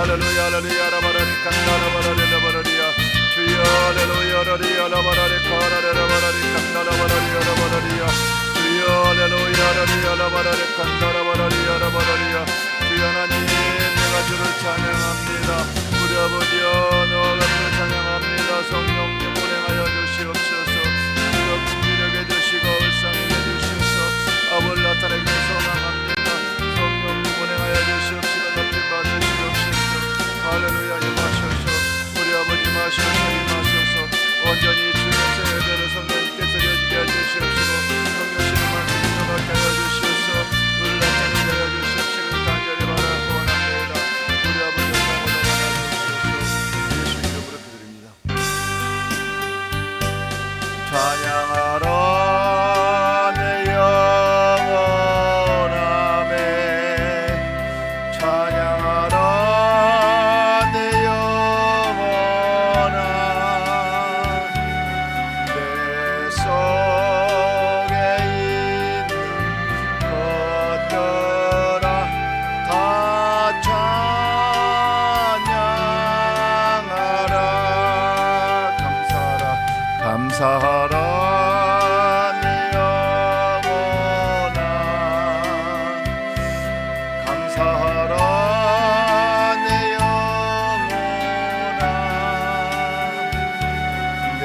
할렐루야 할렐루야 라바라리 칸다라바라리 라바라리야 주여 할렐루야 라리야 라바라리 카라라바라리 칸다라바라리야 라바라리야 주여 할렐루야 라리야 라바라리 칸다라바라리야 라바라리야 주여 하나님 내가 주를 찬양합니다. 우리 아버지여 너가 주를 찬양합니다. 성령님 운행하여 주시옵소서. 주여 긍휼하게 해주시고 불쌍하게 해주셔서 아버지를 나타내기 소망합니다. 성령님 운행하여 주시옵시고 높이 받으시옵소서. 할렐루야 임하소서. 우리 아버지 임하소서 임하소서. 온전히 주의 세대를 성령님께 드려지게 해주시옵시고 성령님의 말씀을 전하게 하여 주시옵소서. 우리를 나타내게 하여 주시옵시고 간절히 바라고 원합니다. 우리 아버지 영광을 받아주시옵소서. 예수 이름으로 기도드립니다. 찬양하라 내 영혼아 찬양하라 내 영혼아 내 속에 있는 것들아 다 찬양하라. 감사하라 내 영혼아 감사하라 내 영혼아 내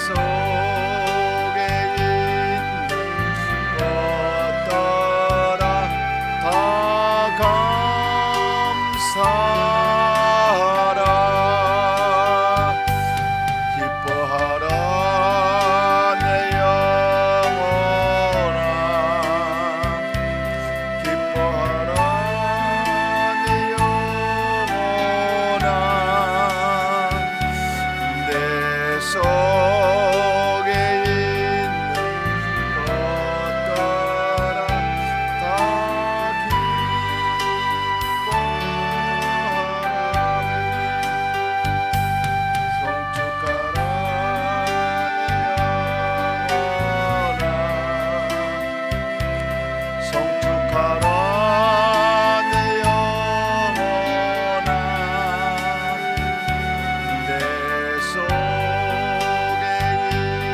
속에 있는 것들아 다 감사하라. 기뻐하라 내 영혼아 기뻐하라 내 영혼아 내 속에 있는 것들아 다 기뻐하라. 성축하라 내 영혼아 내 속에 있는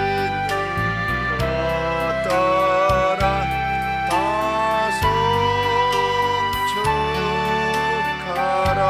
것들아 다 성축하라.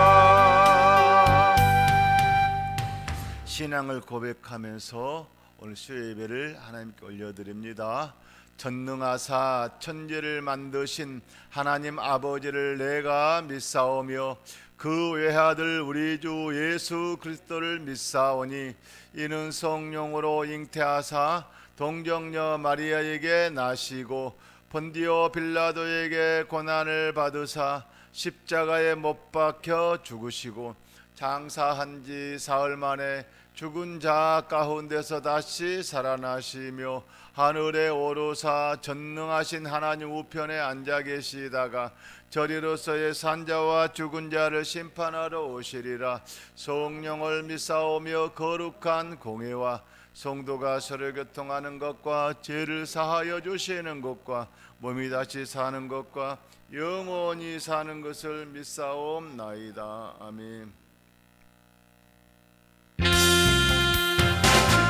신앙을 고백하면서 오늘 수요 예배를 하나님께 올려드립니다. 전능하사 천지를 만드신 하나님 아버지를 내가 믿사오며 그 외아들 우리 주 예수 그리스도를 믿사오니 이는 성령으로 잉태하사 동정녀 마리아에게 나시고 본디오 빌라도에게 고난을 받으사 십자가에 못 박혀 죽으시고 장사한 지 사흘 만에 죽은 자 가운데서 다시 살아나시며 하늘에 오르사 전능하신 하나님 우편에 앉아 계시다가 저리로서의 산자와 죽은 자를 심판하러 오시리라. 성령을 믿사오며 거룩한 공회와 성도가 서로 교통하는 것과 죄를 사하여 주시는 것과 몸이 다시 사는 것과 영원히 사는 것을 믿사옵나이다. 아멘.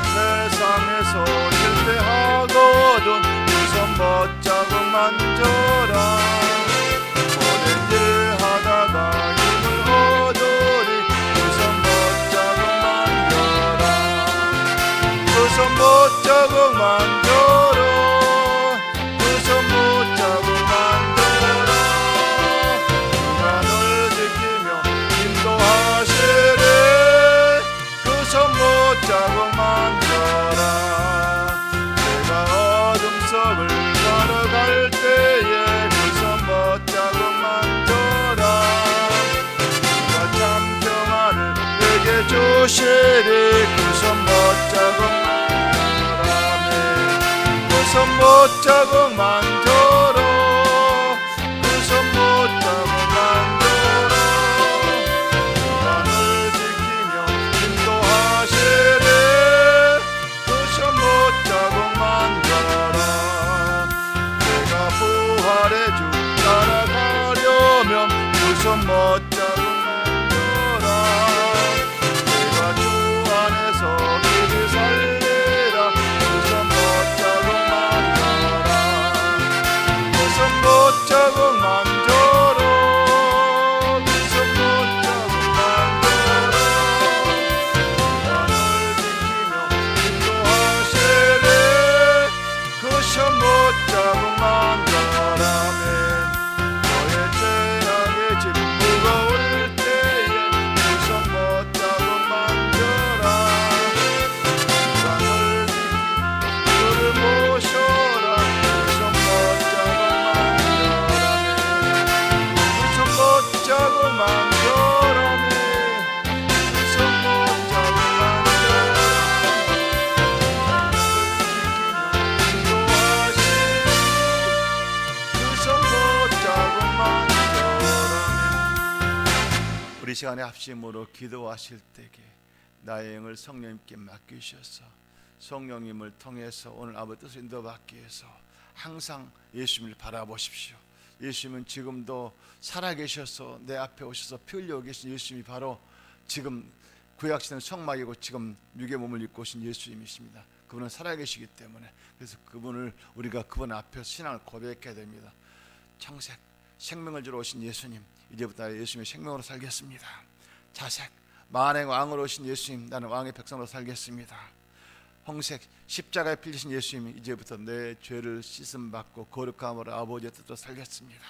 세상에서 실패하거든 두 손 못자국 만져라. 오랜 일 하다가 힘을 얻으리 두 손 못자국 만져라. 두 손 못자국 만져라. 두 손 못자국 만져라. 주만을 지키며 인도하시리 그 손 못자국 만져라. 내가 어둠 속을 걸어갈 때에 그 손 못자국 만져라. 주가 참 평안을 내게 주시리 그 손 못자국 만져라. 그 손 못자국 만져라. 그 손 못자국 만져라. 주만을 지키며 인도하시리 그 손 못자국 만져라. 내가 부활의 주 따라가려면 그 손 못자국 만져라. 시간에 합심으로 기도하실 때에 나의 영을 성령님께 맡기셔서 성령님을 통해서 오늘 아버지 뜻을 인도받기 위해서 항상 예수님을 바라보십시오. 예수님은 지금도 살아계셔서 내 앞에 오셔서 피 흘려 계신 예수님이 바로 지금 구약시대는 성막이고 지금 육의 몸을 입고 오신 예수님이십니다. 그분은 살아계시기 때문에, 그래서 우리가 그분 앞에서 신앙을 고백해야 됩니다. 창색, 생명을 주러 오신 예수님, 이제부터 예수님의 생명으로 살겠습니다. 자색, 만왕의 왕으로 오신 예수님, 나는 왕의 백성으로 살겠습니다. 홍색, 십자가에 필리신 예수님, 이제부터 내 죄를 씻음받고 거룩함으로 아버지의 뜻으로 살겠습니다.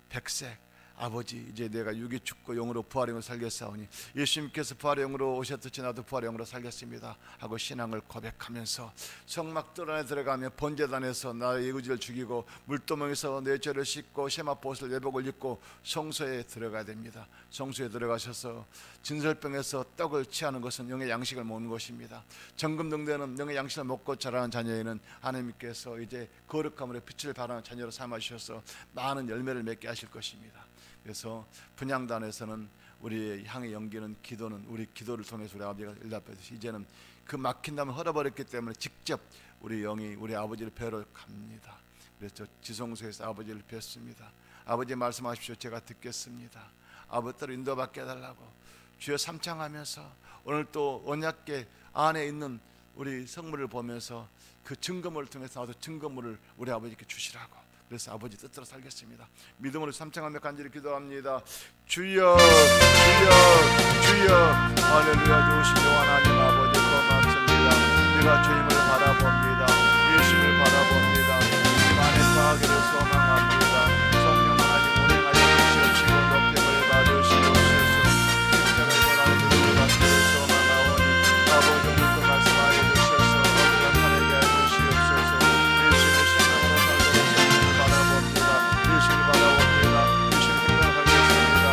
백색, 아버지, 이제 내가 육이 죽고 영으로 부활의 영으로 살겠사오니 예수님께서 부활의 영으로 오셨듯이 나도 부활의 영으로 살겠습니다 하고 신앙을 고백하면서 성막들 안에 들어가며 번제단에서 나의 의지를 죽이고 물도멍에서 내 죄를 씻고 세마포옷을 내복을 입고 성소에 들어가야 됩니다. 성소에 들어가셔서 진설병에서 떡을 취하는 것은 영의 양식을 먹는 것입니다. 정금등대는 영의 양식을 먹고 자라는 자녀에는 하나님께서 이제 거룩함으로 빛을 발하는 자녀로 삼아주셔서 많은 열매를 맺게 하실 것입니다. 그래서 분향단에서는 우리의 향의 연기는 기도는 우리 기도를 통해서 우리 아버지가 일답하듯이 이제는 그 막힌 담을 헐어버렸기 때문에 직접 우리 영이 우리 아버지를 뵈러 갑니다. 그래서 지성소에서 아버지를 뵙습니다. 아버지 말씀하십시오. 제가 듣겠습니다. 아버지를 인도받게 해달라고 주여 삼창하면서 오늘 또 언약궤 안에 있는 우리 성물을 보면서 그 증거물을 통해서 나도 증거물을 우리 아버지께 주시라고. 그래서 아버지 뜻대로 살겠습니다. 믿음으로 삼창하며 간절히 기도합니다. 주여 주여 주여 할렐루야. 좋으신 하나님 아버지 고맙습니다. 내가 주님을 바라봅니다. 예수님을 바라봅니다. 주님 안에 거하기를 소망합니다. 성령 하나님 운행하여 주시옵시고 높임을 받으시옵소서. 십자가의 고난을 받기를 소망하오니 아버지 오늘도 말씀하여 주셔서 어디가 타내게 해주시옵소서. 예수님의 생명으로 살도록 바라봅니다. 예수님을 바라봅니다. 예수님 생명을 살겠습니다.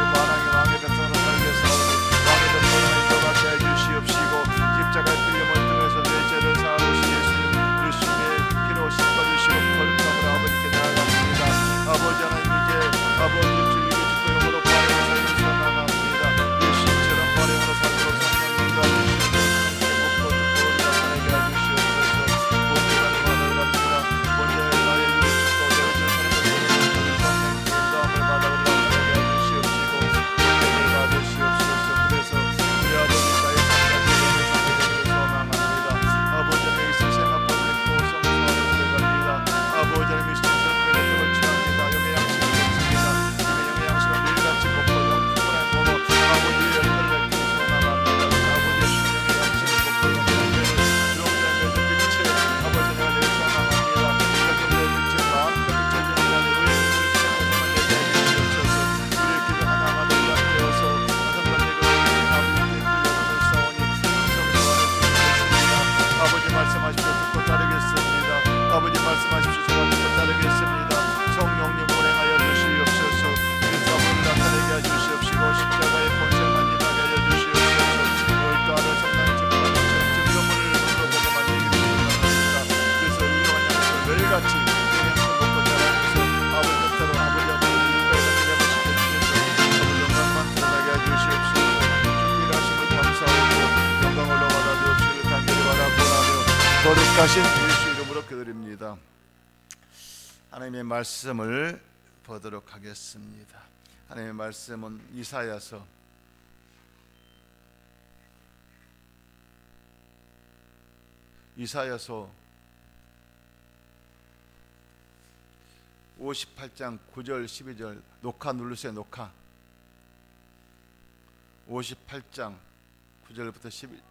만왕의 왕의 백성으로 살겠사오니 왕의 백성으로 인도받게 해주시옵시고 십자가의 필름을 통해서 내 죄를 사하오신 예수님의 피로 씻어주시고 거룩함으로 아버지께 나아갑니다. 아버지 하나님 이제 아버지 주님의 죽고 영으로 부활하여 살기를 소망합니다. 예수님처럼 부활하여 살도록 성령님 도와주시옵소서. 행복도 듣고 우리 나타나게 해주시옵소서. 본제가 하나를 받습니다. 본제의 나의 육이 죽고 내 의지를 사는 것으로 성령님 인도함을 받아 우리 나타나게 해주시옵시고 복음을 받으시옵소서. 그래서 우리 아버지 나의 삶까지 영을 살게 소망합니다. 아버지 하나님 있을 세마포를 입고 성소안에 들어갑니다. 아버지 하나님 있을 설명의 떡을 취합니다. 영의 양식을 먹습니다. 영의 양식을 매일같이 먹고 영풍을 먹어 아버지의 열매를 맺기를 소망합니다. 아버지 예수님 영의 양식을 먹고 영의 주렁주렁 맺은 빛을 아버지 내가 내 소망합니다. 이렇게 내 빛을 마음껏 비춰지는 자는 의의 빛을 생각하면 내게 해주시옵소서. 우리의 기도 하나하나 연락되어서 성령님과 아버지께 그 영혼을 쌓으니 성소안에 주시겠습니다. 아버지 말씀하십시오. 듣고 따르겠습니다. 아버지 말씀하십시오. 제가 듣고 따르겠습니다. 성령님 운행하여 주시옵소서. 그래서 아버지를 나타내게 해주시옵시고 십자가의 본성만 임하게 하여 주시옵소서. 열두아를 성령의 증거물을 눈으로 보고 만지기를 소망합니다. 그래서 유용한 양식을 매일같이 영양소 먹고 자라면서 아버지 뜻대로 아버지 육가에다 기념을 시켜주셔서 아버지 영광만 드러나게 해주시옵소서. 주님 일하심을 감사하고 영광을 받아 주옵시기를 간절히 바라보라며 거룩하신 예수 이름으로 기도드립니다. 하나님의 말씀을 보도록 하겠습니다. 하나님의 말씀은 이사야서 58장 9절 12절 녹화 누르세요. 녹화 58장 9절부터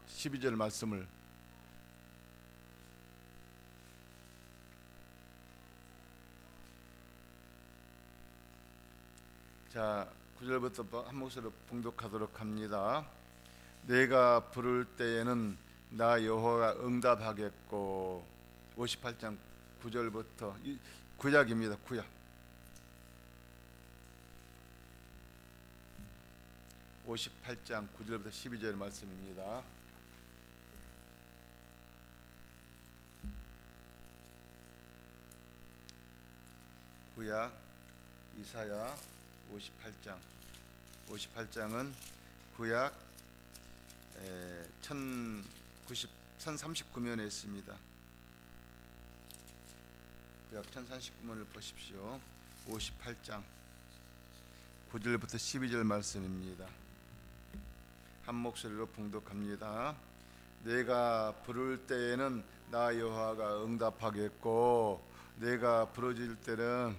12절 말씀을 자 9절부터 한 목소리로 봉독하도록 합니다. 내가 부를 때에는 나 여호와가 응답하겠고 58장 9절부터 구약입니다. 구약 58장 9절부터 12절 말씀입니다. 구약 이사야 58장 58장은 구약 1039면에 있습니다. 구약 1039면을 보십시오. 58장 9절부터 12절 말씀입니다. 한 목소리로 봉독합니다. 내가 부를 때에는 나 여호와가 응답하겠고 내가 부르짖을 때는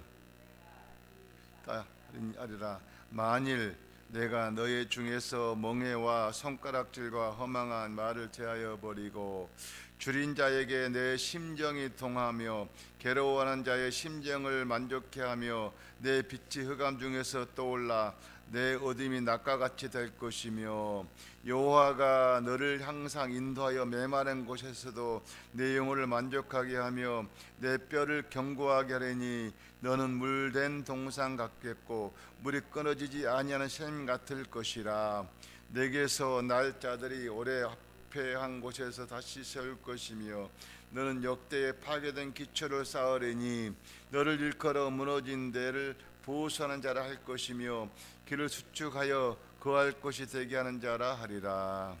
따르리라. 만일 내가 너희 중에서 멍에와 손가락질과 허망한 말을 제하여 버리고 줄인 자에게 내 심정이 통하며 괴로워하는 자의 심정을 만족케 하며 내 빛이 흑암 중에서 떠올라 내 어둠이 낮과 같이 될 것이며 여호와가 너를 항상 인도하여 메마른 곳에서도 내 영혼을 만족하게 하며 내 뼈를 견고하게 하리니 너는 물된 동산 같겠고 물이 끊어지지 아니하는 샘 같을 것이라. 내게서 날 자들이 오래 합회한 곳에서 다시 세울 것이며 너는 역대에 파괴된 기초를 쌓으리니 너를 일컬어 무너진 데를 보수하는 자라 할 것이며 길을 수축하여 거할 곳이 되게 하는 자라 하리라.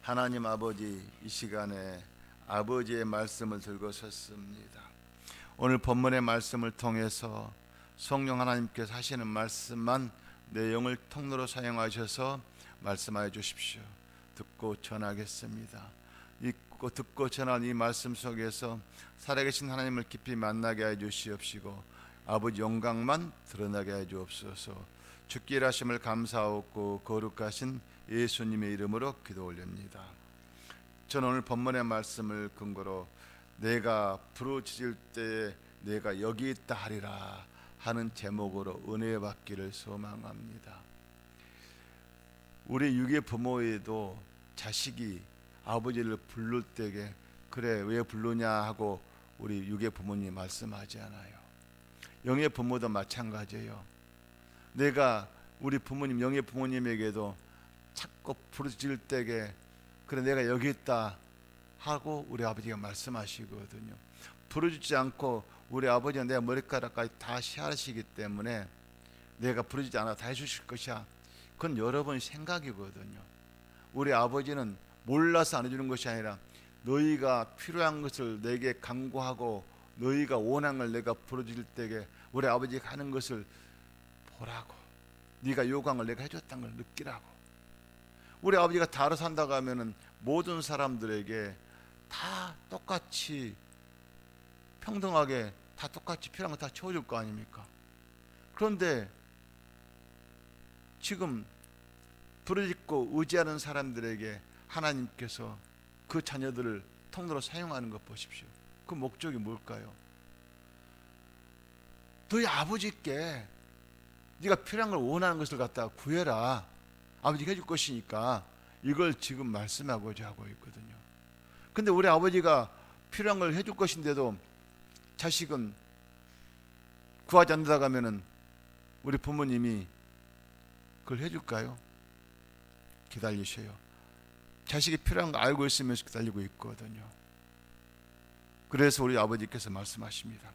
하나님 아버지, 이 시간에 아버지의 말씀을 들고 섰습니다. 오늘 본문의 말씀을 통해서 성령 하나님께서 하시는 말씀만 내 영을 통로로 사용하셔서 말씀하여 주십시오. 듣고 전하겠습니다. 듣고 전한 이 말씀 속에서 살아계신 하나님을 깊이 만나게 해 주시옵시고 아버지 영광만 드러나게 해 주옵소서. 주께 일하심을 감사하옵고 거룩하신 예수님의 이름으로 기도 올립니다. 저는 오늘 본문의 말씀을 근거로 내가 부르짖을 때에 내가 여기 있다 하리라 하는 제목으로 은혜 받기를 소망합니다. 우리 유괴 부모에도 자식이 아버지를 부를 때에 그래 왜 부르냐 하고 우리 유괴 부모님 말씀하지 않아요. 영의 부모도 마찬가지예요. 내가 우리 부모님 영의 부모님에게도 자꾸 부르짖을 때에 그래 내가 여기 있다 하고 우리 아버지가 말씀하시거든요. 부르짖지 않고 우리 아버지는 내 머리카락까지 다 시하시기 때문에 내가 부르짖지 않아 다 해주실 것이야. 그건 여러분 생각이거든요. 우리 아버지는 몰라서 안 해주는 것이 아니라 너희가 필요한 것을 내게 간구하고 너희가 원하는 걸 내가 부르짖을 때에 우리 아버지가 하는 것을 보라고, 네가 요구한 걸 내가 해줬다는 걸 느끼라고. 우리 아버지가 다로 산다고 하면은 모든 사람들에게 다 똑같이 평등하게 다 똑같이 필요한 거 다 채워줄 거 아닙니까? 그런데 지금 부르짖고 의지하는 사람들에게 하나님께서 그 자녀들을 통로로 사용하는 것 보십시오. 그 목적이 뭘까요? 너희 아버지께 네가 필요한 걸 원하는 것을 갖다가 구해라. 아버지가 해줄 것이니까 이걸 지금 말씀하고자 하고 있거든요. 근데 우리 아버지가 필요한 걸 해줄 것인데도 자식은 구하지 않는다고 하면은 우리 부모님이 그걸 해줄까요? 기다리셔요. 자식이 필요한 거 알고 있으면서 기다리고 있거든요. 그래서 우리 아버지께서 말씀하십니다.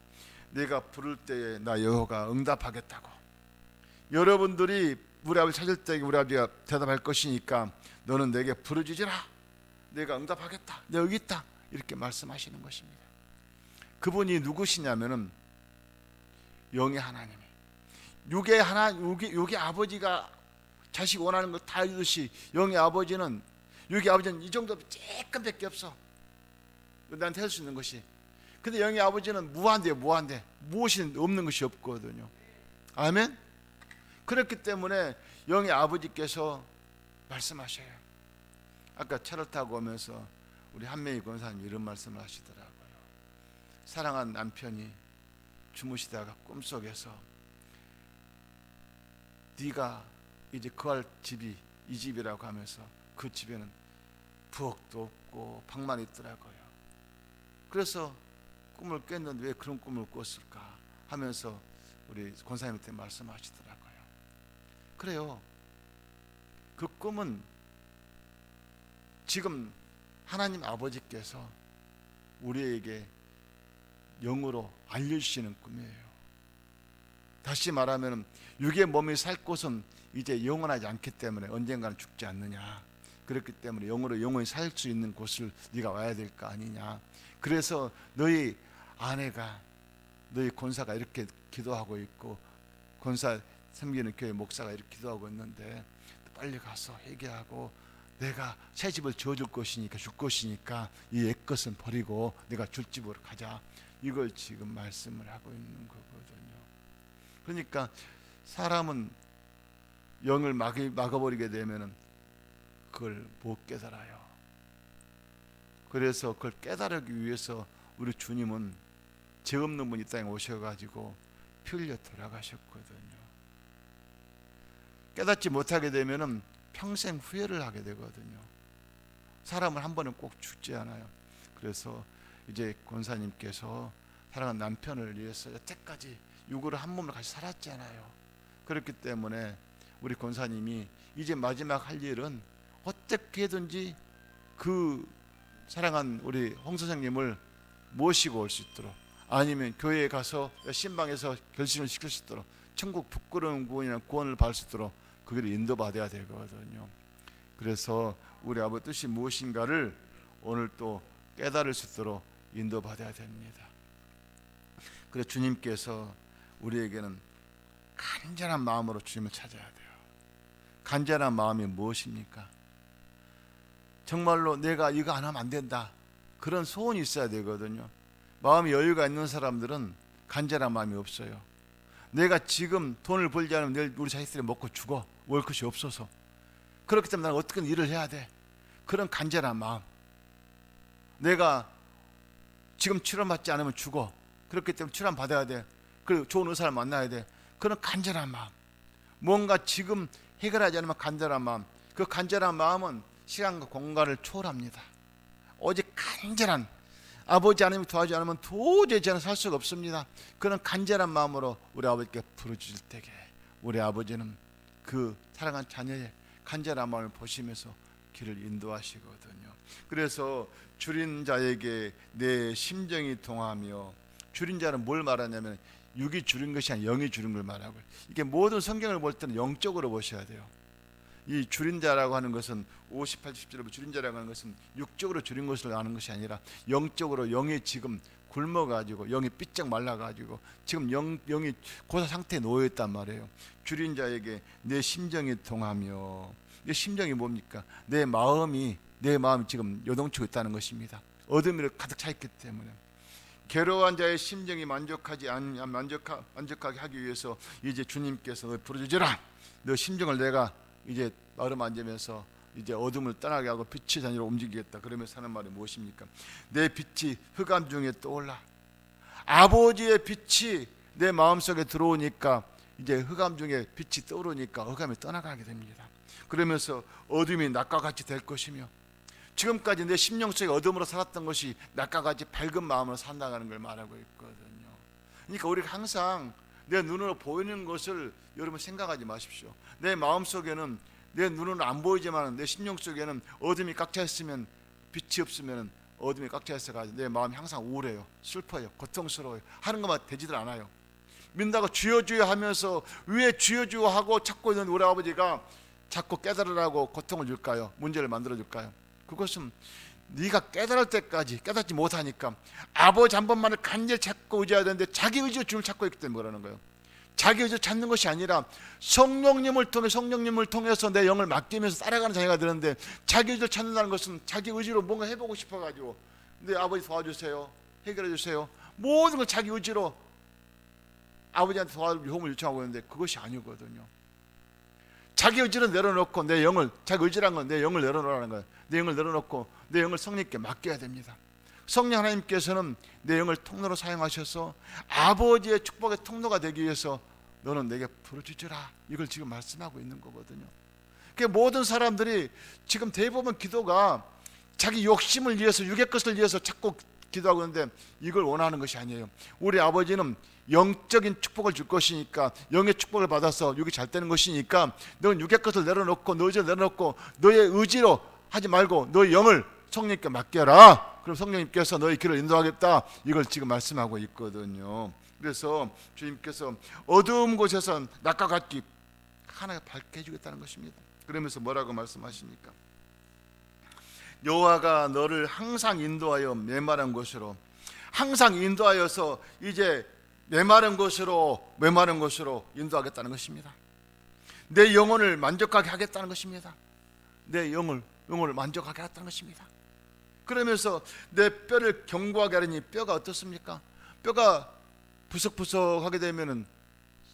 내가 부를 때에 나 여호와가 응답하겠다고. 여러분들이 우리 아버지 찾을 때 우리 아버지가 대답할 것이니까 너는 내게 부르짖으라. 내가 응답하겠다. 내가 여기 있다. 이렇게 말씀하시는 것입니다. 그분이 누구시냐면은 영의 하나님. 육의 아버지가 자식 원하는 거 다 해주듯이 영의 아버지는 이 정도 조금밖에 없어. 나한테 할 수 있는 것이. 근데 영의 아버지는 무한대요. 무한대. 무엇이 없는 것이 없거든요. 아멘. 그렇기 때문에 영의 아버지께서 말씀하셔요. 아까 차를 타고 오면서 우리 한명희 권사님 이런 말씀을 하시더라고요. 사랑한 남편이 주무시다가 꿈속에서 네가 이제 거할 집이 이 집이라고 하면서 그 집에는 부엌도 없고 방만 있더라고요. 그래서 꿈을 깼는데 왜 그런 꿈을 꿨을까 하면서 우리 권사님한테 말씀하시더라고요. 그래요. 그 꿈은 지금 하나님 아버지께서 우리에게 영으로 알려주시는 꿈이에요. 다시 말하면 육의 몸이 살 곳은 이제 영원하지 않기 때문에 언젠가는 죽지 않느냐. 그렇기 때문에 영으로 영원히 살 수 있는 곳을 네가 와야 될 거 아니냐. 그래서 너희 아내가, 너희 권사가 이렇게 기도하고 있고, 권사 섬기는 교회 목사가 이렇게 기도하고 있는데 빨리 가서 회개하고 내가 새 집을 지어줄 것이니까, 줄 것이니까 이 옛것은 버리고 내가 줄 집으로 가자. 이걸 지금 말씀을 하고 있는 거거든요. 그러니까 사람은 영을 막아버리게 되면은 그걸 못 깨달아요. 그래서 그걸 깨달기 위해서 우리 주님은 죄 없는 분이 이 땅에 오셔가지고 피 흘려 돌아가셨거든요. 깨닫지 못하게 되면은 평생 후회를 하게 되거든요. 사람은 한 번은 꼭 죽지 않아요. 그래서 이제 권사님께서 사랑하는 남편을 위해서 여태까지 육으로 한 몸을 같이 살았잖아요. 그렇기 때문에 우리 권사님이 이제 마지막 할 일은 어떻게든지 그 사랑한 우리 홍 선생님을 모시고 올 수 있도록, 아니면 교회에 가서 신방에서 결심을 시킬 수 있도록, 천국 부끄러운 구원을 받을 수 있도록 그 길을 인도받아야 되거든요. 그래서 우리 아버지 뜻이 무엇인가를 오늘 또 깨달을 수 있도록 인도받아야 됩니다. 그래서 주님께서 우리에게는 간절한 마음으로 주님을 찾아야 돼요. 간절한 마음이 무엇입니까? 정말로 내가 이거 안 하면 안 된다, 그런 소원이 있어야 되거든요. 마음이 여유가 있는 사람들은 간절한 마음이 없어요. 내가 지금 돈을 벌지 않으면 내일 우리 자식들이 먹고 죽어, 먹을 것이 없어서. 그렇기 때문에 나는 어떻게 일을 해야 돼, 그런 간절한 마음. 내가 지금 치료받지 않으면 죽어, 그렇기 때문에 치료 받아야 돼, 그리고 좋은 의사를 만나야 돼, 그런 간절한 마음. 뭔가 지금 해결하지 않으면 간절한 마음. 그 간절한 마음은 시간과 공간을 초월합니다. 오직 간절한, 아버지 하나님 도와주지 않으면 도저히 저는 살 수가 없습니다. 그런 간절한 마음으로 우리 아버지께 부르짖을 때에 우리 아버지는 그 사랑한 자녀의 간절한 마음을 보시면서 길을 인도하시거든요. 그래서 줄인 자에게 내 심정이 동하며, 줄인 자는 뭘 말하냐면 육이 줄인 것이 아니라 영이 줄인 걸 말하고요. 이게 모든 성경을 볼 때는 영적으로 보셔야 돼요. 이 줄인 자라고 하는 것은 58, 10절에 줄인 자라고 하는 것은 육적으로 줄인 것을 아는 것이 아니라 영적으로, 영이 지금 굶어가지고, 영이 삐쩍 말라가지고 지금 영이 고사 상태에 놓여있단 말이에요. 줄인 자에게 내 심정이 동하며, 내 심정이 뭡니까? 내 마음이 지금 요동치고 있다는 것입니다. 어둠이 가득 차 있기 때문에. 괴로운 자의 심정이 만족하게 하기 위해서 이제 주님께서 너 부르짖으라, 너 심정을 내가 이제 어루만지면서 이제 어둠을 떠나게 하고 빛의 자녀로 움직이겠다. 그러면서 하는 말이 무엇입니까? 내 빛이 흑암 중에 떠올라. 아버지의 빛이 내 마음속에 들어오니까 이제 흑암 중에 빛이 떠오르니까 흑암이 떠나가게 됩니다. 그러면서 어둠이 낮과 같이 될 것이며, 지금까지 내 심령 속에 어둠으로 살았던 것이 낮과 같이 밝은 마음으로 산다는 걸 말하고 있거든요. 그러니까 우리가 항상 내 눈으로 보이는 것을 여러분 생각하지 마십시오. 내 마음속에는, 내 눈으로는 안 보이지만 내 심령 속에는 어둠이 꽉 차 있으면, 빛이 없으면 어둠이 꽉 차 있어가지고 내 마음이 항상 우울해요, 슬퍼요, 고통스러워요. 하는 것만 되지들 않아요. 믿는다고 주여 주여 하면서 왜 주여 주여 하고 찾고 있는 우리 아버지가 자꾸 깨달으라고 고통을 줄까요? 문제를 만들어 줄까요? 그것은 네가 깨달을 때까지 깨닫지 못하니까 아버지 한 번만을 간절히 찾고 의지해야 되는데 자기 의지로 주님을 찾고 있기 때문에 그러는 거예요. 자기 의지로 찾는 것이 아니라 성령님을 통해서 내 영을 맡기면서 따라가는 자녀가 되는데, 자기 의지로 찾는다는 것은 자기 의지로 뭔가 해보고 싶어가지고 내 아버지 도와주세요, 해결해 주세요, 모든 걸 자기 의지로 아버지한테 도움을 요청하고 있는데 그것이 아니거든요. 자기 의지를 내려놓고 내 영을, 자기 의지란 건 내 영을 내려놓으라는 거예요. 내 영을 내려놓고 내 영을 성령님께 맡겨야 됩니다. 성령 하나님께서는 내 영을 통로로 사용하셔서 아버지의 축복의 통로가 되기 위해서 너는 내게 부르짖으라, 이걸 지금 말씀하고 있는 거거든요. 그러니까 모든 사람들이 지금 대부분 기도가 자기 욕심을 위해서, 육의 것을 위해서 자꾸 기도하고 있는데 이걸 원하는 것이 아니에요. 우리 아버지는 영적인 축복을 줄 것이니까, 영의 축복을 받아서 육이 잘 되는 것이니까 너는 육의 것을 내려놓고 너의 의지를 내려놓고 너의 의지로 하지 말고 너의 영을 성령님께 맡겨라. 그럼 성령님께서 너의 길을 인도하겠다, 이걸 지금 말씀하고 있거든요. 그래서 주님께서 어두운 곳에서 낮과 같이 하나가 밝게 해주겠다는 것입니다. 그러면서 뭐라고 말씀하십니까? 여호와가 너를 항상 인도하여 메마른 곳으로, 항상 인도하여서 이제 메마른 곳으로 인도하겠다는 것입니다. 내 영혼을 만족하게 하겠다는 것입니다. 내 영혼을 만족하게 하겠다는 것입니다. 그러면서 내 뼈를 견고하게 하려니, 뼈가 어떻습니까? 뼈가 부석부석하게 되면은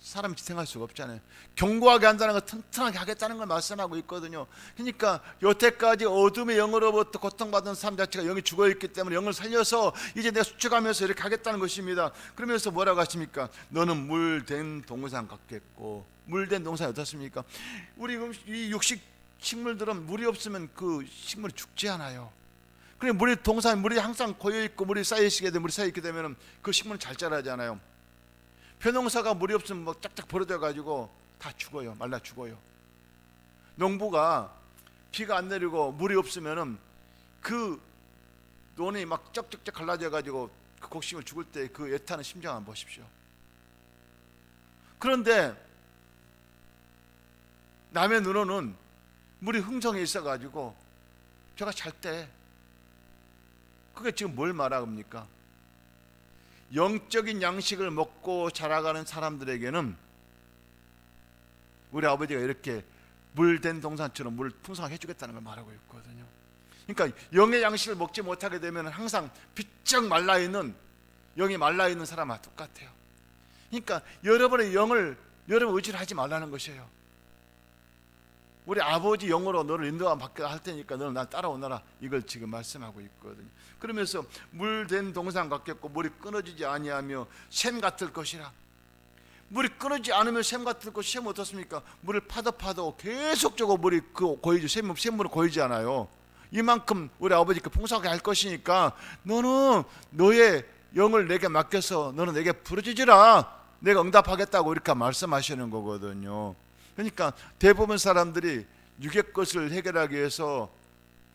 사람이 지탱할 수가 없잖아요. 견고하게 한다는 건 튼튼하게 하겠다는 걸 말씀하고 있거든요. 그러니까 여태까지 어둠의 영으로부터 고통받은 삶 자체가 영이 죽어있기 때문에 영을 살려서 이제 내가 수축하면서 이렇게 하겠다는 것입니다. 그러면서 뭐라고 하십니까? 너는 물된 동산 같겠고. 물된 동산이 어떻습니까? 우리 이 육식 식물들은 물이 없으면 그 식물이 죽지 않아요. 그래, 물이 항상 고여있고 물이 쌓여있게 되면 그 식물은 잘 자라잖아요. 벼농사가 물이 없으면 막 쫙쫙 벌어져 가지고 다 죽어요. 말라 죽어요. 농부가 비가 안 내리고 물이 없으면은 그 논이 막 쩍쩍쩍 갈라져 가지고 그 곡식을 죽을 때 그 애타는 심정 한번 보십시오. 그런데 남의 눈에는 물이 흥성해 있어 가지고 제가 잘 때, 그게 지금 뭘 말합니까? 영적인 양식을 먹고 자라가는 사람들에게는 우리 아버지가 이렇게 물된 동산처럼 물을 풍성하게 해주겠다는 걸 말하고 있거든요. 그러니까 영의 양식을 먹지 못하게 되면 항상 비쩍 말라있는, 영이 말라있는 사람과 똑같아요. 그러니까 여러분의 영을 여러분 의지를 하지 말라는 것이에요. 우리 아버지 영으로 너를 인도하면 받게 할 테니까 너는 날 따라오너라, 이걸 지금 말씀하고 있거든요. 그러면서 물된 동산 같겠고 물이 끊어지지 아니하며 샘 같을 것이라. 물이 끊어지지 않으면 샘 같을 것. 샘은 어떻습니까? 물을 파도 계속적으로 물이 고이죠. 샘물은 고이지 않아요. 이만큼 우리 아버지께 풍성하게 할 것이니까 너는 너의 영을 내게 맡겨서 너는 내게 부르짖으라, 내가 응답하겠다고 이렇게 말씀하시는 거거든요. 그러니까 대부분 사람들이 육의 것을 해결하기 위해서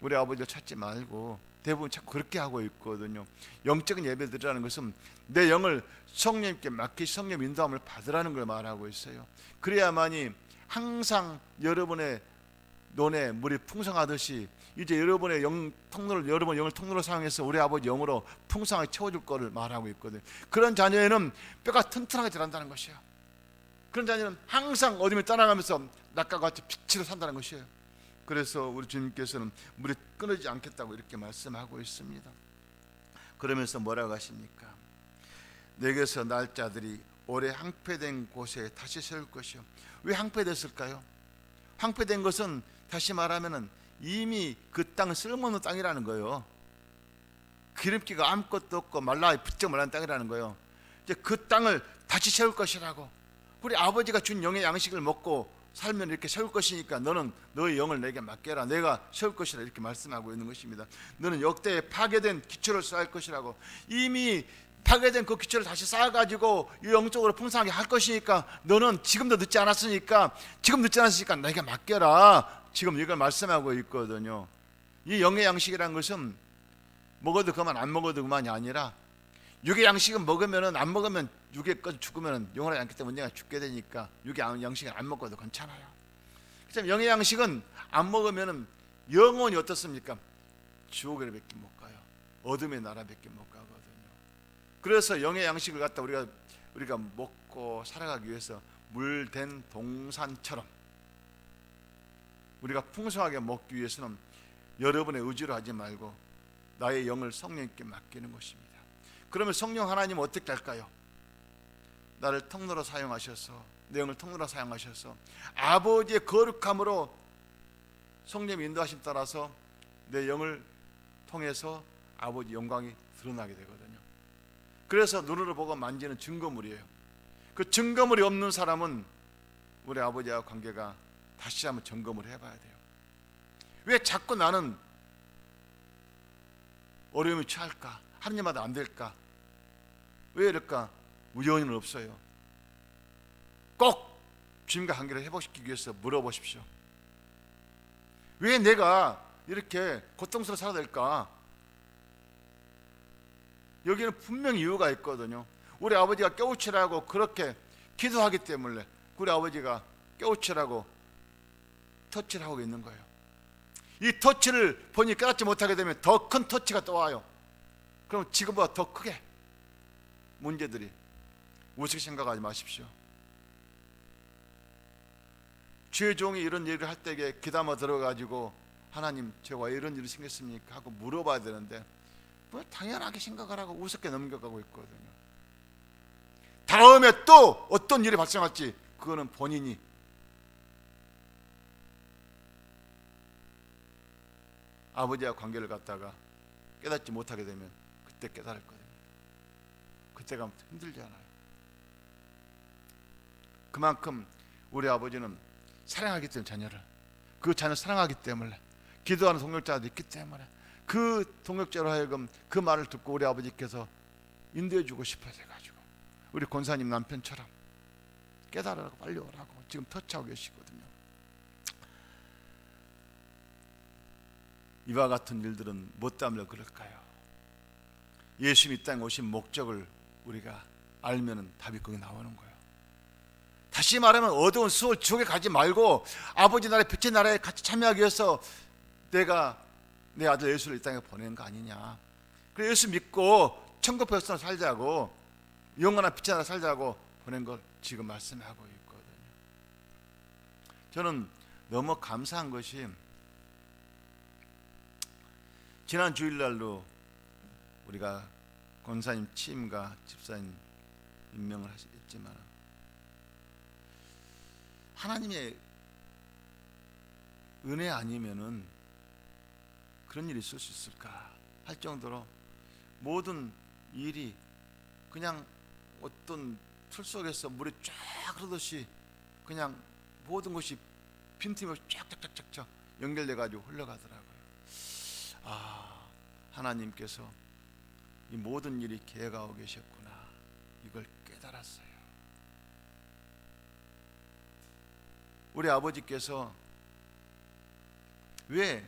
우리 아버지를 찾지 말고 대부분 자꾸 그렇게 하고 있거든요. 영적인 예배 드리라는 것은 내 영을 성령님께 맡기, 성령 인도함을 받으라는 걸 말하고 있어요. 그래야만이 항상 여러분의 논에 물이 풍성하듯이 이제 여러분의 영을 통로로 사용해서 우리 아버지 영으로 풍성하게 채워줄 거를 말하고 있거든요. 그런 자녀에는 뼈가 튼튼하게 자란다는 것이에요. 그런 자녀는 항상 어둠에 떠나가면서 낮과 같이 빛으로 산다는 것이에요. 그래서 우리 주님께서는 물이 끊어지지 않겠다고 이렇게 말씀하고 있습니다. 그러면서 뭐라고 하십니까? 내게서 날 자들이 오래 항폐된 곳에 다시 세울 것이요. 왜 항폐됐을까요? 항폐된 것은 다시 말하면 이미 그 땅은 쓸모없는 땅이라는 거예요. 기름기가 아무것도 없고 부쩍 말란 땅이라는 거예요. 이제 그 땅을 다시 세울 것이라고. 우리 아버지가 준 영의 양식을 먹고 살면 이렇게 세울 것이니까 너는 너의 영을 내게 맡겨라, 내가 세울 것이라, 이렇게 말씀하고 있는 것입니다. 너는 역대에 파괴된 기초를 쌓을 것이라고. 이미 파괴된 그 기초를 다시 쌓아가지고 영적으로 풍성하게 할 것이니까 너는 지금도 늦지 않았으니까 내게 맡겨라, 지금 이걸 말씀하고 있거든요. 이 영의 양식이라는 것은 먹어도 그만 안 먹어도 그만이 아니라, 육의 양식은 먹으면은, 안 먹으면 육의 것 죽으면 영원하지 않기 때문에 내가 죽게 되니까 육의 양식은 안 먹어도 괜찮아요. 그렇지만 영의 양식은 안 먹으면은 영원히 어떻습니까? 지옥에 밖에 못 가요. 어둠의 나라 밖에 못 가거든요. 그래서 영의 양식을 갖다 우리가 먹고 살아가기 위해서 물된 동산처럼 우리가 풍성하게 먹기 위해서는 여러분의 의지로 하지 말고 나의 영을 성령님께 맡기는 것입니다. 그러면 성령 하나님은 어떻게 할까요? 나를 통로로 사용하셔서, 내 영을 통로로 사용하셔서 아버지의 거룩함으로 성령의 인도하심 따라서 내 영을 통해서 아버지 영광이 드러나게 되거든요. 그래서 눈으로 보고 만지는 증거물이에요. 그 증거물이 없는 사람은 우리 아버지와 관계가 다시 한번 점검을 해봐야 돼요. 왜 자꾸 나는 어려움이 처할까? 하느님마다 안 될까? 왜 이럴까? 우연은 없어요. 꼭 주님과 관계를 회복시키기 위해서 물어보십시오. 왜 내가 이렇게 고통스러워 살아야 될까? 여기는 분명히 이유가 있거든요. 우리 아버지가 깨우치라고 그렇게 기도하기 때문에 우리 아버지가 깨우치라고 터치를 하고 있는 거예요. 이 터치를 본인이 깨닫지 못하게 되면 더 큰 터치가 또 와요. 그럼 지금보다 더 크게 문제들이, 우습게 생각하지 마십시오. 주의 종이 이런 일을 할 때에 귀담아 들어가지고 하나님 제가 왜 이런 일이 생겼습니까? 하고 물어봐야 되는데 뭐 당연하게 생각을 하고 우습게 넘겨가고 있거든요. 다음에 또 어떤 일이 발생할지 그거는 본인이 아버지와 관계를 갖다가 깨닫지 못하게 되면 그때 깨달을 거예요. 그때가 힘들잖아요. 그만큼 우리 아버지는 사랑하기 때문에 자녀를, 그 자녀를 사랑하기 때문에 기도하는 동역자도 있기 때문에 그 동역자로 하여금 그 말을 듣고 우리 아버지께서 인도해 주고 싶어서 가지고 우리 권사님 남편처럼 깨달으라고 빨리 오라고 지금 터치하고 계시거든요. 이와 같은 일들은 뭐 때문에 그럴까요? 예수님 이 땅에 오신 목적을 우리가 알면 답이 거기 나오는 거예요. 다시 말하면 어두운 수월 지옥에 가지 말고 아버지 나라의 빛의 나라에 같이 참여하기 위해서 내가 내 아들 예수를 이 땅에 보낸 거 아니냐. 그래 예수 믿고 천국 백성으로 살자고, 영원한 빛의 나라 살자고 보낸 걸 지금 말씀하고 있거든요. 저는 너무 감사한 것이 지난 주일날로 우리가 권사님 취임과 집사님 임명을 했지만 하나님의 은혜 아니면은 그런 일이 있을 수 있을까 할 정도로 모든 일이 그냥 어떤 틀 속에서 물이 쫙 흐르듯이 그냥 모든 것이 빈틈없이 쫙쫙쫙쫙 연결돼 가지고 흘러가더라고요. 하나님께서 이 모든 일이 계획하고 계셨구나, 이걸 깨달았어요. 우리 아버지께서 왜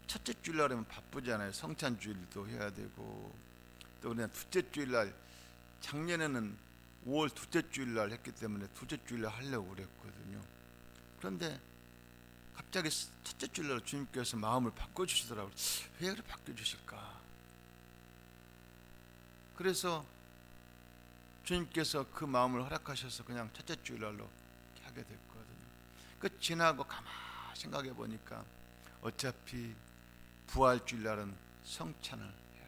첫째 주일날 하면 바쁘잖아요. 성찬 주일도 해야 되고, 또 그냥 둘째 주일날, 작년에는 5월 둘째 주일날 했기 때문에 둘째 주일날 하려고 그랬거든요. 그런데 갑자기 첫째 주일날 주님께서 마음을 바꿔주시더라고요. 왜 그렇게 바꿔주실까? 그래서 주님께서 그 마음을 허락하셔서 그냥 첫째 주일날로 하게 됐거든요. 그 지나고 가만히 생각해 보니까 어차피 부활주일날은 성찬을 해요.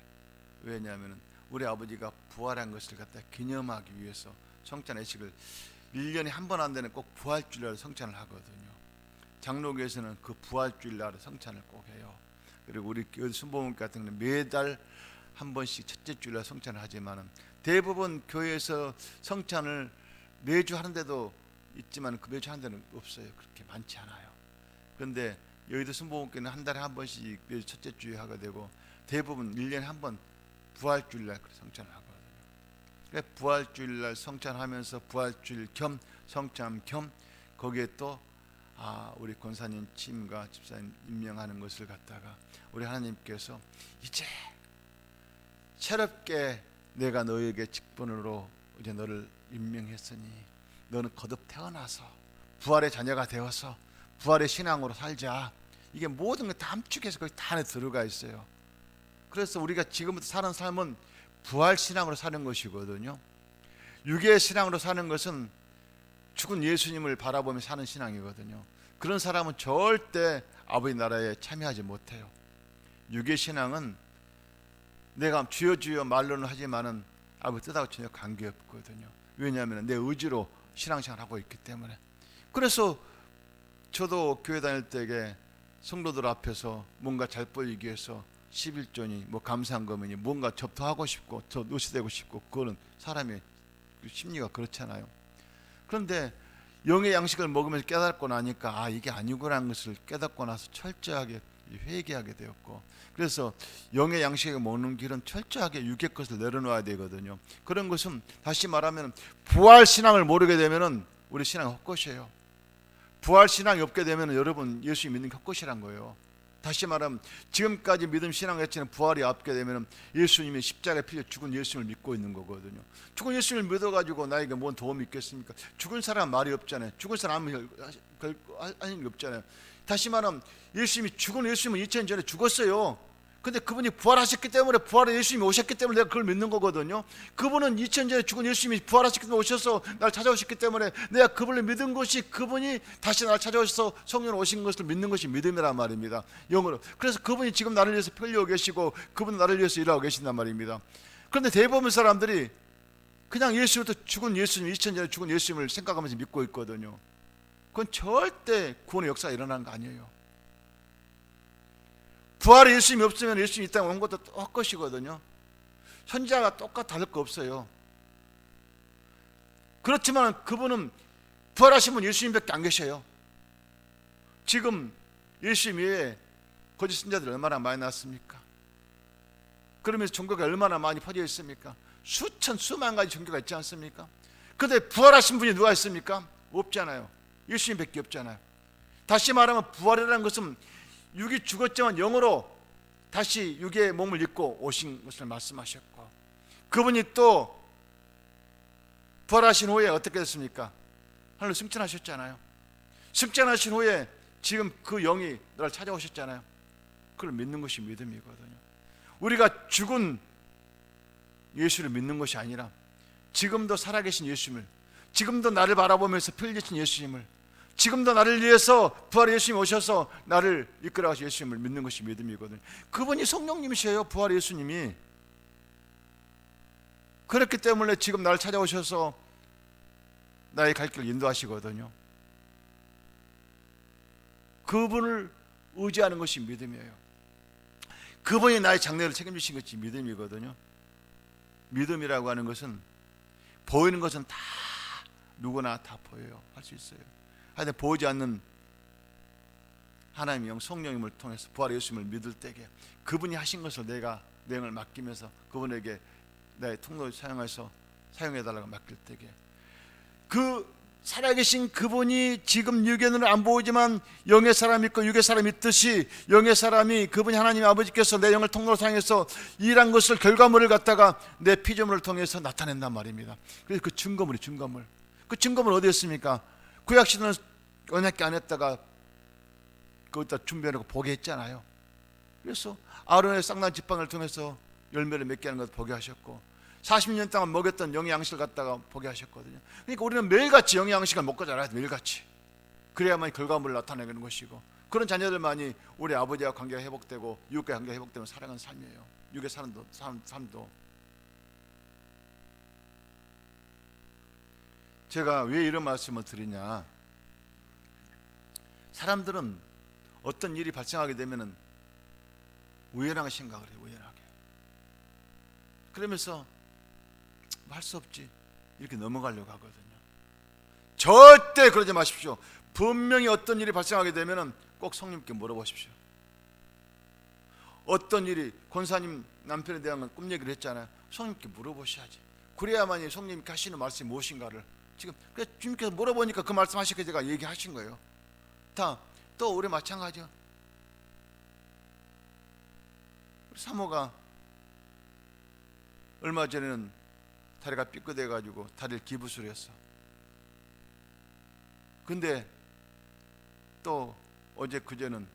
왜냐하면 우리 아버지가 부활한 것을 갖다 기념하기 위해서 성찬 예식을 1년에 한 번 안 되는 꼭 부활주일날 성찬을 하거든요. 장로교에서는 그 부활주일날 성찬을 꼭 해요. 그리고 우리 순복음 같은 경우는 매달 한 번씩 첫째 주일날 성찬을 하지만 대부분 교회에서 성찬을 매주 하는데도 있지만 그 매주 하는 데는 없어요. 그렇게 많지 않아요. 그런데 여의도 순복음교회는 한 달에 한 번씩 매주 첫째 주에 하게 되고 대부분 1년에 한 번 부활주일날 성찬을 하거든요. 그러니까 부활주일날 성찬하면서 부활주일 겸 성찬 겸 거기에 또 우리 권사님 취임과 집사님 임명하는 것을 갖다가 우리 하나님께서 이제 새롭게 내가 너에게 직분으로 이제 너를 임명했으니 너는 거듭 태어나서 부활의 자녀가 되어서 부활의 신앙으로 살자. 이게 모든 게 다 함축해서 거기 다 안에 들어가 있어요. 그래서 우리가 지금부터 사는 삶은 부활 신앙으로 사는 것이거든요. 육의 신앙으로 사는 것은 죽은 예수님을 바라보며 사는 신앙이거든요. 그런 사람은 절대 아버지 나라에 참여하지 못해요. 육의 신앙은 내가 주여 주여 말로는 하지만은 아버지 뜻하고 전혀 관계없거든요. 왜냐하면 내 의지로 신앙생활을 하고 있기 때문에. 그래서 저도 교회 다닐 때에 성도들 앞에서 뭔가 잘 보이기 위해서 11조니 뭐 감사한거면이 뭔가 접토하고 싶고 저 노시되고 싶고, 그거는 사람의 심리가 그렇잖아요. 그런데 영의 양식을 먹으면서 깨닫고 나니까 이게 아니구나라는 것을 깨닫고 나서 철저하게 회개하게 되었고, 그래서 영의 양식을 먹는 길은 철저하게 육의 것을 내려놓아야 되거든요. 그런 것은 다시 말하면 부활 신앙을 모르게 되면은 우리 신앙이 헛것이에요. 부활 신앙이 없게 되면은 여러분 예수 믿는 게 헛것이란 거예요. 다시 말하면 지금까지 믿음 신앙했지는 부활이 없게 되면 예수님이 십자가에 필려 죽은 예수님을 믿고 있는 거거든요. 죽은 예수님을 믿어가지고 나에게 뭔 도움이 있겠습니까? 죽은 사람 말이 없잖아요. 죽은 사람 하는 게 없잖아요. 다시 말하면 예수님이 죽은 예수님은 2000년 전에 죽었어요. 근데 그분이 부활하셨기 때문에, 부활의 예수님이 오셨기 때문에 내가 그걸 믿는 거거든요. 그분은 2000년 전에 죽은 예수님이 부활하셨기 때문에 오셔서 나를 찾아오셨기 때문에 내가 그분을 믿은 것이, 그분이 다시 나를 찾아오셔서 성령으로 오신 것을 믿는 것이 믿음이란 말입니다, 영어로. 그래서 그분이 지금 나를 위해서 편리하고 계시고 그분은 나를 위해서 일하고 계신단 말입니다. 그런데 대부분 사람들이 그냥 예수부터 죽은 예수님, 2000년 전에 죽은 예수님을 생각하면서 믿고 있거든요. 그건 절대 구원의 역사가 일어나는 거 아니에요. 부활의 예수님이 없으면 예수님이 이 땅에 온 것도 헛것이거든요. 현자가 똑같아 다를 거 없어요. 그렇지만 그분은 부활하신 분 예수님밖에 안 계셔요. 지금 예수님 외에 거짓 선자들이 얼마나 많이 났습니까? 그러면서 종교가 얼마나 많이 퍼져 있습니까? 수천 수만 가지 종교가 있지 않습니까? 그런데 부활하신 분이 누가 있습니까? 없잖아요. 예수님밖에 없잖아요. 다시 말하면 부활이라는 것은 육이 죽었지만 영으로 다시 육의 몸을 입고 오신 것을 말씀하셨고, 그분이 또 부활하신 후에 어떻게 됐습니까? 하늘로 승천하셨잖아요. 승천하신 후에 지금 그 영이 너를 찾아오셨잖아요. 그걸 믿는 것이 믿음이거든요. 우리가 죽은 예수를 믿는 것이 아니라 지금도 살아계신 예수님을, 지금도 나를 바라보면서 피 흘리신 예수님을, 지금도 나를 위해서 부활의 예수님이 오셔서 나를 이끌어가신 예수님을 믿는 것이 믿음이거든요. 그분이 성령님이셔요. 부활의 예수님이. 그렇기 때문에 지금 나를 찾아오셔서 나의 갈 길을 인도하시거든요. 그분을 의지하는 것이 믿음이에요. 그분이 나의 장래를 책임지신 것이 믿음이거든요. 믿음이라고 하는 것은 보이는 것은 다 누구나 다 보여요. 할 수 있어요. 하여튼 보이지 않는 하나님의 영 성령님을 통해서 부활의 예수님을 믿을 때에 그분이 하신 것을 내가 내용을 맡기면서 그분에게 나의 통로를 사용해서 사용해달라고 맡길 때에 그 살아계신 그분이 지금 육의 눈을 안 보이지만 영의 사람이 있고 육의 사람이 있듯이 영의 사람이, 그분이 하나님 아버지께서 내 영을 통로로 사용해서 일한 것을, 결과물을 갖다가 내 피조물을 통해서 나타낸단 말입니다. 그래서 그 증거물이 증거물. 그 증거물 어디 있습니까? 구약시대는 언약궤 안에다가 거기다 준비해놓고 보게 했잖아요. 그래서 아론의 쌍난 지팡이를 통해서 열매를 맺게 하는 것도 보게 하셨고 40년 동안 먹였던 영의 양식을 갖다가 보게 하셨거든요. 그러니까 우리는 매일같이 영의 양식을 먹고 자라야 돼. 매일같이. 그래야만 결과물을 나타내는 것이고, 그런 자녀들만이 우리 아버지와 관계가 회복되고 육과 관계가 회복되면 살아가는 삶이에요. 육의 삶도. 제가 왜 이런 말씀을 드리냐, 사람들은 어떤 일이 발생하게 되면 우연하게 생각을 해요. 우연하게. 그러면서 할 수 없지 이렇게 넘어가려고 하거든요. 절대 그러지 마십시오. 분명히 어떤 일이 발생하게 되면 꼭 성령님께 물어보십시오. 어떤 일이, 권사님 남편에 대한 꿈 얘기를 했잖아요. 성령님께 물어보셔야지. 그래야만이 성령님께 하시는 말씀이 무엇인가를 지금 주님께서 물어보니까 그 말씀하시게 제가 얘기하신 거예요. 다 또 우리 마찬가지야. 사모가 얼마 전에는 다리가 삐끗해 가지고 다리를 기부술을 했어. 근데 또 어제 그제는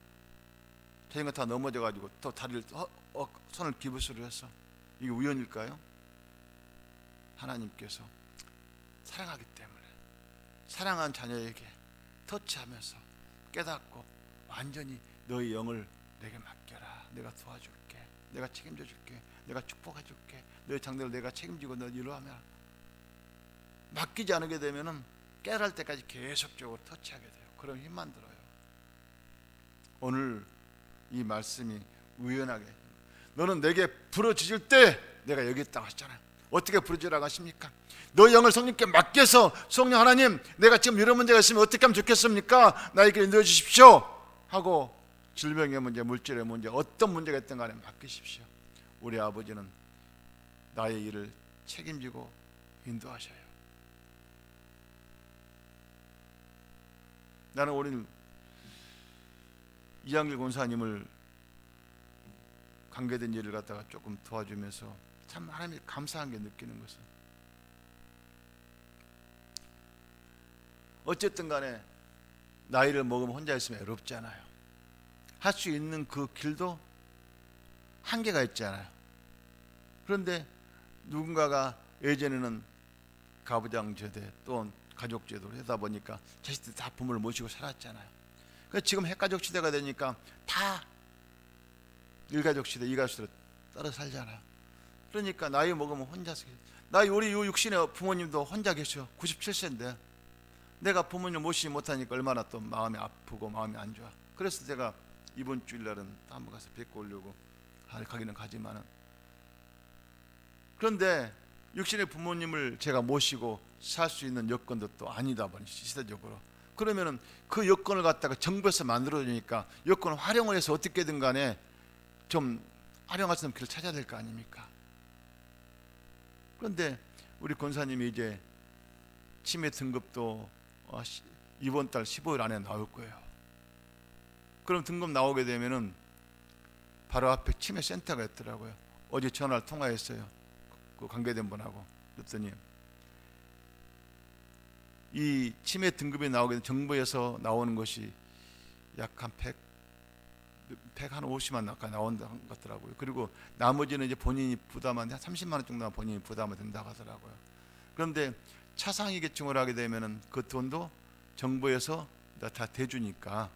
자전거 타 넘어져 가지고 또 다리를 손을 기부술을 했어. 이게 우연일까요? 하나님께서 사랑하기 때문에 사랑한 자녀에게 터치하면서 깨닫고 완전히 너의 영을 내게 맡겨라. 내가 도와줄게. 내가 책임져 줄게. 내가 축복해 줄게. 너의 장래를 내가 책임지고 너를 이루하며, 맡기지 않게 되면은 깨달을 때까지 계속적으로 터치하게 돼요. 그럼 힘만 들어요. 오늘 이 말씀이 우연하게, 너는 내게 부르짖을 때 내가 여기 있다고 하셨잖아요. 어떻게 부르짖으라고 하십니까? 너 영을 성령께 맡겨서, 성령 하나님 내가 지금 이런 문제가 있으면 어떻게 하면 좋겠습니까? 나에게 인도해 주십시오 하고, 질병의 문제, 물질의 문제, 어떤 문제가 있든 간에 맡기십시오. 우리 아버지는 나의 일을 책임지고 인도하셔요. 나는 오늘 이한길 권사님을 관계된 일을 갖다가 조금 도와주면서 참 하나님이 감사한 게 느끼는 것은, 어쨌든 간에 나이를 먹으면 혼자 있으면 외롭잖아요. 할 수 있는 그 길도 한계가 있잖아요. 그런데 누군가가 예전에는 가부장제대 또는 가족제도를 하다 보니까 자식들 다 부모를 모시고 살았잖아요. 그래서 지금 핵가족 시대가 되니까 다 일가족 시대, 이가족 시대로 따라 살잖아요. 그러니까 나이 먹으면 혼자서, 우리 육신의 부모님도 혼자 계셔. 97세인데 내가 부모님 모시지 못하니까 얼마나 또 마음이 아프고 마음이 안 좋아. 그래서 제가 이번 주일날은 한번 가서 뵙고 오려고 가기는 가지만은, 그런데 육신의 부모님을 제가 모시고 살 수 있는 여건도 또 아니다 보니 시대적으로, 그러면은 그 여건을 갖다가 정부에서 만들어주니까 여건을 활용을 해서 어떻게든 간에 좀 활용할 수 있는 길을 찾아야 될 거 아닙니까? 그런데 우리 권사님이 이제 치매 등급도 이번 달 15일 안에 나올 거예요. 그럼 등급 나오게 되면은 바로 앞에 치매 센터가 있더라고요. 어제 전화를 통화했어요. 그 관계된 분하고. 그랬더니 이 치매 등급이 나오게 되면 정부에서 나오는 것이 약 한 150만 가까이 나온다는 것 같더라고요. 그리고 나머지는 이제 본인이 부담한 한 30만 원 정도만 본인이 부담이 된다고 하더라고요. 그런데 차상위 계층을 하게 되면은 그 돈도 정부에서 다 대주니까,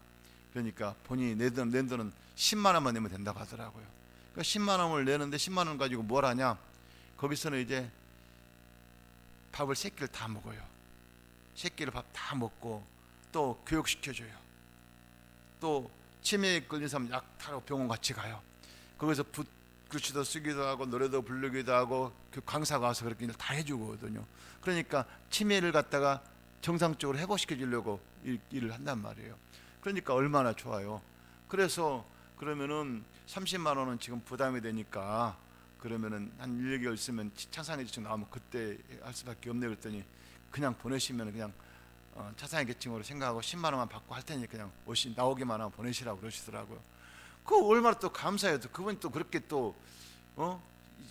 그러니까 본인이 낸 돈은 10만 원만 내면 된다고 하더라고요. 그러니까 10만 원을 내는데 10만 원 가지고 뭘 하냐? 거기서는 이제 밥을 3끼를 다 먹어요. 3끼를 밥 다 먹고 또 교육시켜줘요. 또 치매에 걸린 사람 약 타러 병원 같이 가요. 거기서 글씨도 쓰기도 하고 노래도 부르기도 하고 그 강사가 와서 그렇게 다 해주거든요. 그러니까 치매를 갖다가 정상적으로 회복시켜 주려고 일을 한단 말이에요. 그러니까 얼마나 좋아요. 그래서 그러면은 30만 원은 지금 부담이 되니까, 그러면은 한 1, 2개월 있으면 차상위 계층 나오면 그때 할 수밖에 없네. 그랬더니 그냥 보내시면 그냥 차상위 계층으로 생각하고 10만 원만 받고 할 테니 그냥 나오기만 하면 보내시라고 그러시더라고요. 그 얼마나 또 감사해요. 또 그분 또 그렇게 또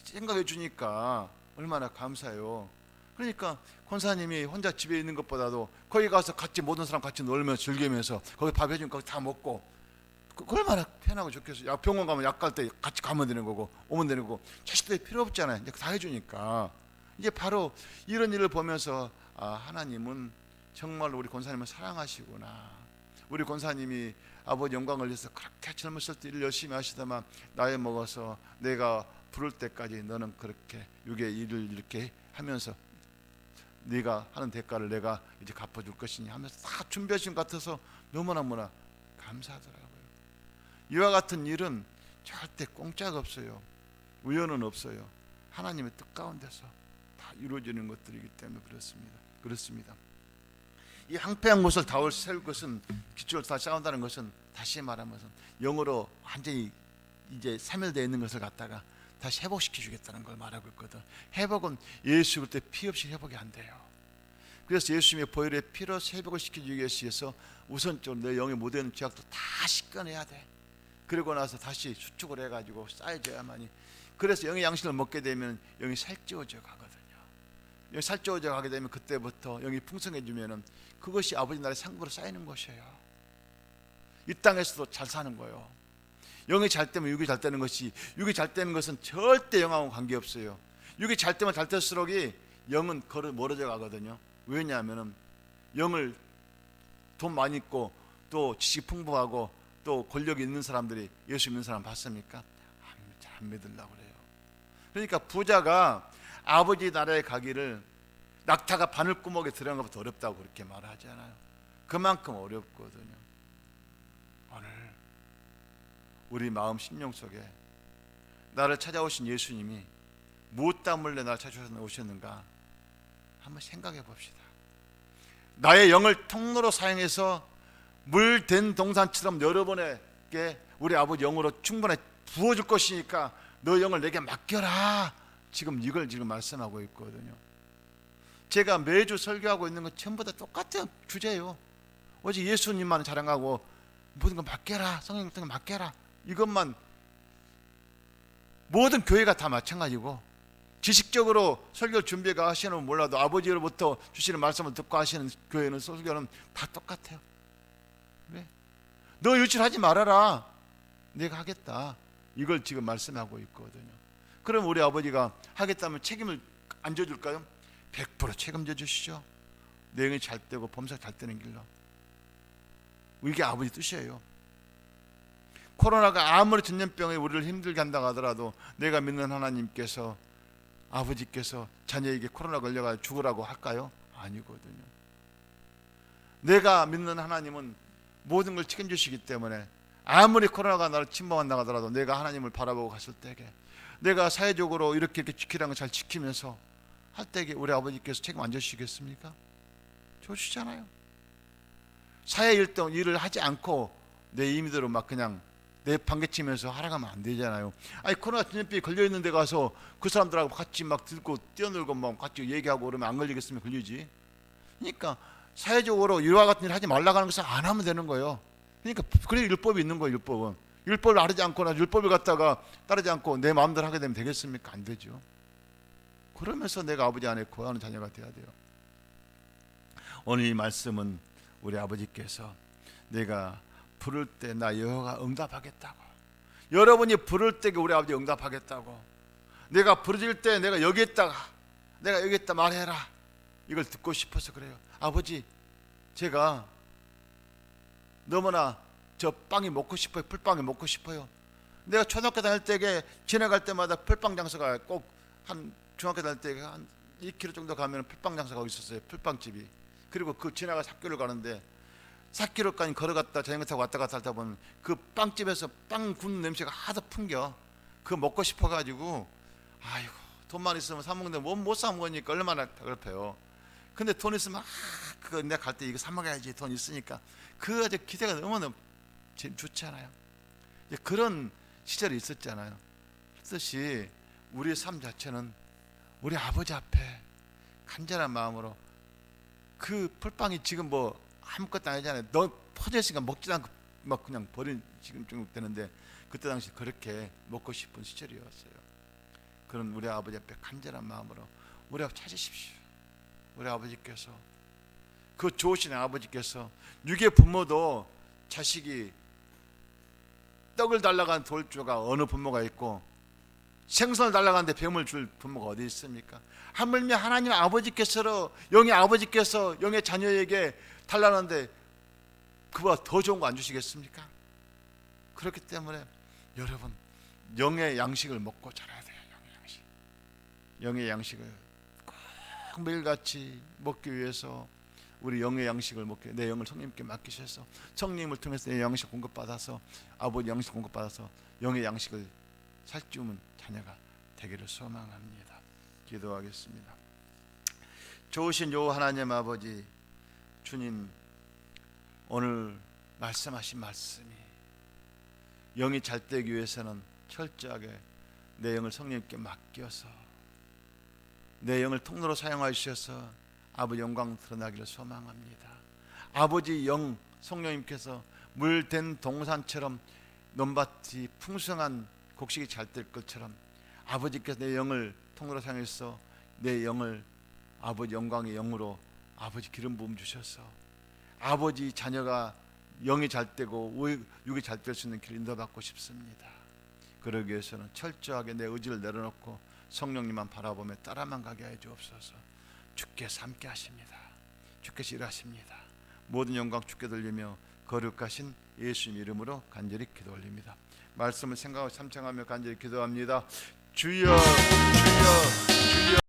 생각해 주니까 얼마나 감사해요. 그러니까 권사님이 혼자 집에 있는 것보다도 거기 가서 같이 모든 사람 같이 놀면서 즐기면서 거기 밥 해주면 거기 다 먹고, 그 얼마나 편하고 좋겠어요. 병원 가면 약 갈 때 같이 가면 되는 거고 오면 되는 거고, 자식들이 필요 없잖아요. 이제 다 해주니까. 이제 바로 이런 일을 보면서 하나님은 정말 우리 권사님을 사랑하시구나. 우리 권사님이 아버지 영광을 위해서 그렇게 젊었을 때 일을 열심히 하시다만 나이 먹어서 내가 부를 때까지 너는 그렇게 육의 일을 이렇게 하면서 네가 하는 대가를 내가 이제 갚아줄 것이니 하면서 다 준비하신 것 같아서 너무나 감사하더라고요. 이와 같은 일은 절대 공짜가 없어요. 우연은 없어요. 하나님의 뜻 가운데서 다 이루어지는 것들이기 때문에 그렇습니다. 이 황폐한 곳을 다올 세울 것은, 기초를 다 쌓는다는 것은, 다시 말하면 영으로 완전히 이제 사멸되어 있는 것을 갖다가 다시 회복시켜 주겠다는 걸 말하고 있거든. 회복은 예수 그때 피 없이 회복이 안 돼요. 그래서 예수님의 보혈의 피로 회복을 시켜주기 위해서 우선적으로 내 영의 모든 죄악도 다 씻겨내야 돼. 그러고 나서 다시 수축을 해가지고 쌓여져야만이. 그래서 영의 양식을 먹게 되면 영이 살찌워져 가거든요. 영이 살찌워져 가게 되면 그때부터 영이 풍성해지면은 그것이 아버지 나라의 상급으로 쌓이는 것이에요. 이 땅에서도 잘 사는 거예요. 영이 잘 되면 육이 잘 되는 것이, 육이 잘 되는 것은 절대 영하고 관계없어요. 육이 잘 되면 잘 될수록 영은 멀어져 가거든요. 왜냐하면 영을 돈 많이 있고 또 지식 풍부하고 또 권력이 있는 사람들이 예수 믿는 사람 봤습니까? 잘 안 믿으려고 그래요. 그러니까 부자가 아버지 나라에 가기를 낙타가 바늘구멍에 들어간 것보다 어렵다고 그렇게 말하잖아요. 그만큼 어렵거든요. 오늘 우리 마음 심령 속에 나를 찾아오신 예수님이 무엇 때문에 나를 찾아오셨는가 한번 생각해 봅시다. 나의 영을 통로로 사용해서 물된 동산처럼 여러분에게 우리 아버지 영으로 충분히 부어줄 것이니까 너 영을 내게 맡겨라. 지금 이걸 말씀하고 있거든요. 제가 매주 설교하고 있는 건 전부 다 똑같은 주제예요. 오직 예수님만 자랑하고 모든 거 맡겨라, 성령 맡겨라, 이것만 모든 교회가 다 마찬가지고, 지식적으로 설교 준비가 하시는 몰라도 아버지로부터 주시는 말씀을 듣고 하시는 교회는, 설교는 다 똑같아요. 왜? 너 유출하지 말아라, 내가 하겠다, 이걸 지금 말씀하고 있거든요. 그럼 우리 아버지가 하겠다면 책임을 안 져줄까요? 100% 책임져 주시죠. 내 영이 잘 되고 범사가 잘 되는 길로. 이게 아버지 뜻이에요. 코로나가 아무리 전염병이 우리를 힘들게 한다고 하더라도 내가 믿는 하나님께서, 아버지께서 자녀에게 코로나 걸려가 죽으라고 할까요? 아니거든요. 내가 믿는 하나님은 모든 걸 책임주시기 때문에 아무리 코로나가 나를 침범한다고 하더라도 내가 하나님을 바라보고 갔을 때에, 내가 사회적으로 이렇게 지키라는 걸 잘 지키면서 할 때에 우리 아버지께서 책임 안 져주시겠습니까? 줘주시잖아요. 사회 일을 하지 않고 내 임의대로 막 그냥 내 방개치면서 하라가면 안 되잖아요. 아니, 코로나 전염병이 걸려있는 데 가서 그 사람들하고 같이 막 들고 뛰어놀고 막 같이 얘기하고 그러면 안 걸리겠으면 걸리지. 그러니까 사회적으로 이와 같은 일 하지 말라고 하는 것을 안 하면 되는 거예요. 그러니까 그래 율법이 있는 거예요. 율법은 율법을 따르지 않거나 율법을 갖다가 따르지 않고 내 마음대로 하게 되면 되겠습니까? 안 되죠. 그러면서 내가 아버지 안에 거하는 자녀가 돼야 돼요. 오늘 이 말씀은 우리 아버지께서 내가 부를 때 나 여호와가 응답하겠다고, 여러분이 부를 때 우리 아버지 응답하겠다고, 내가 부르질 때 내가 여기 있다 말해라, 이걸 듣고 싶어서 그래요. 아버지, 제가 너무나 저 빵이 먹고 싶어요. 풀빵이 먹고 싶어요. 내가 초등학교 다닐 때에 지나갈 때마다 풀빵 장사가 꼭, 한 중학교 다닐 때 한 2km 정도 가면 풀빵 장사가 있었어요. 풀빵집이. 그리고 그 지나가 삿교를 가는데 4km까지 걸어갔다 자전거 타고 왔다 갔다 하다 보면 그 빵집에서 빵 굽는 냄새가 하도 풍겨. 그거 먹고 싶어가지고, 아이고 돈만 있으면 사 먹는데 못 사 먹으니까 얼마나 그렇대요. 근데 돈 있으면 그거 내가 갈 때 이거 사 먹어야지, 돈 있으니까. 그 아주 기대가 너무나 좋잖아요. 그런 시절이 있었잖아요. 그렇듯이 우리의 삶 자체는 우리 아버지 앞에 간절한 마음으로, 그 풀빵이 지금 뭐 아무것도 아니잖아요. 너 퍼져 있으니까 먹지도 않고 막 그냥 버린 지금 중국 되는데, 그때 당시 그렇게 먹고 싶은 시절이었어요. 그런 우리 아버지 앞에 간절한 마음으로 우리 아버지 찾으십시오. 우리 아버지께서, 그 좋으신 아버지께서, 육의 부모도 자식이 떡을 달라간 돌주가 어느 부모가 있고 생선을 달라가는데 뱀을 줄 부모가 어디 있습니까? 하물며 하나님 아버지께서, 영의 아버지께서 영의 자녀에게 달라는데 그보다 더 좋은 거 안 주시겠습니까? 그렇기 때문에 여러분, 영의 양식을 먹고 자라야 돼요. 영의 양식. 영의 양식을 꼭 매일같이 먹기 위해서 우리 영의 양식을 먹게, 내 영을 성령님께 맡기셔서 성령님을 통해서 내 양식 공급받아서, 아버지 양식 공급받아서 영의 양식을 살찌우는 자녀가 되기를 소망합니다. 기도하겠습니다. 좋으신 요 하나님 아버지, 주님, 오늘 말씀하신 말씀이 영이 잘 되기 위해서는 철저하게 내 영을 성령님께 맡겨서 내 영을 통로로 사용하셔서 아버지 영광 드러나기를 소망합니다. 아버지 영 성령님께서 물된 동산처럼 논밭이 풍성한 곡식이 잘 될 것처럼 아버지께서 내 영을 통로로 사용해서 내 영을 아버지 영광의 영으로 아버지 기름 부음 주셔서 아버지 자녀가 영이 잘 되고 육이 잘 될 수 있는 길을 인도받고 싶습니다. 그러기 위해서는 철저하게 내 의지를 내려놓고 성령님만 바라보며 따라만 가게 해 주옵소서. 주께서 함께 하십니다. 주께서 일하십니다. 모든 영광 주께 돌리며 거룩하신 예수님 이름으로 간절히 기도 올립니다. 말씀을 생각하고 참청하며 간절히 기도합니다. 주여, 주여,